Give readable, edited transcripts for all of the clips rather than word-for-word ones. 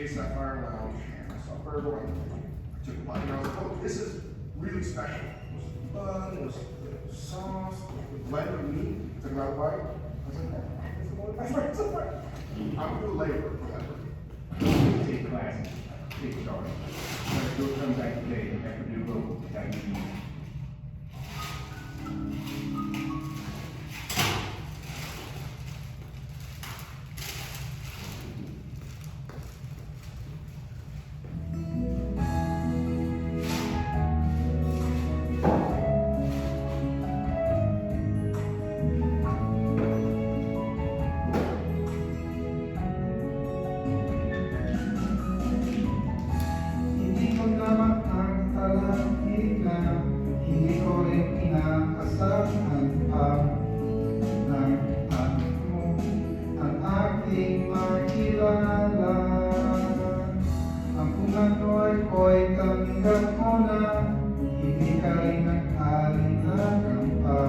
Chase Sapphire Lounge, and I saw a burger, I took a bite, and I was like, oh, this is really special. It was the bun, it was the sauce, the blend of meat, took another bite. I was like, this is one of my friends. I'm good labor for that burger. Take classes, take charge. Let's do it come back today, after do go, that you need. Ako'y tanggap mo na, hindi ka rin nag-alinagan pa.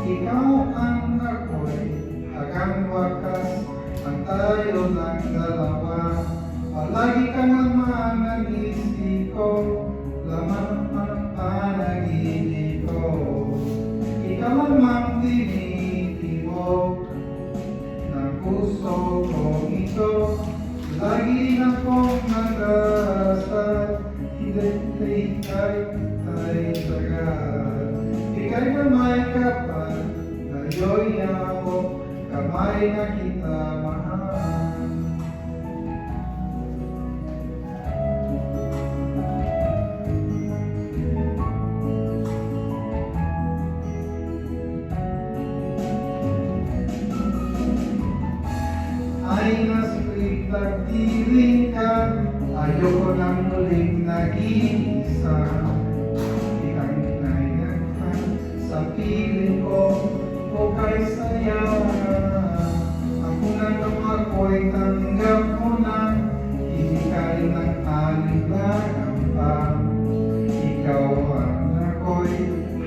Ikaw ang ako'y hanggang wakas, ang tayo lang dalawa. Palagi ka naman ang isip ko, laman ang panaginip ko. Ikaw lamang tinitibok ng puso kong ito. Lagi na kong nag-aasal, hindi ika'y tagal. Ika'y na may kapal, ngayon ako, kamay na kita mahal. Ay nasulit pagdiling ka, ayoko nang muling nag-iisa. Ika'y nagdagpan sa piling ko, o kay saya. Ako na nung ako'y tanggap mo na, hindi ka rin nag-alinagan pa. Ikaw ang ako'y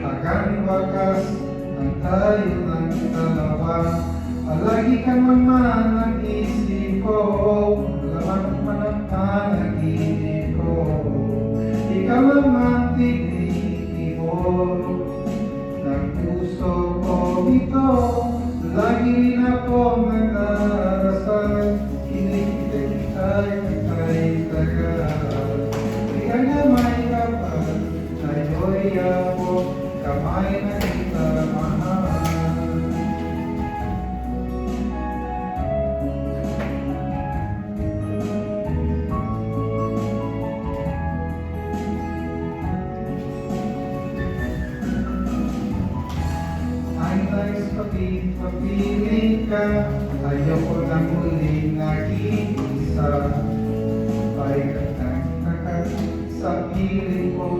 hanggang wakas, ang tayo ng dalawa. Palagi ka naman ang isip ko, laman man ang panaginip ko. Ikaw lamang tinitibok ng puso ko ito. Lagi rin ako nag-aasal, hindi ika'y tagal. Ika'y na may kapal, ngayon ako, kamay na kita mahal. Pagpiling ka, ayoko na muling nag-iisa. Balik ka nakat sa piling ko,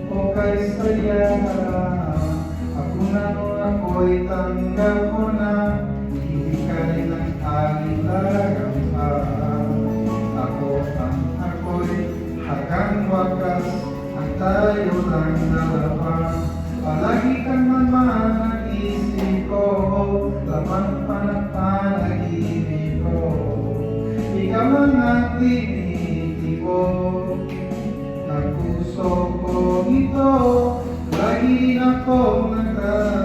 o kay saya. Ako na nung ako'y tanggap mo na, hindi ka rin nag-alinagan pa. Ako'y hanggang wakas, ang tayo lang dalawa. Palagi kang naman ang isip ko, laman pa ng panaginip ko. Ikaw ang ang tinitibok ng puso ko ito. Lagi rin akong nagdadasal.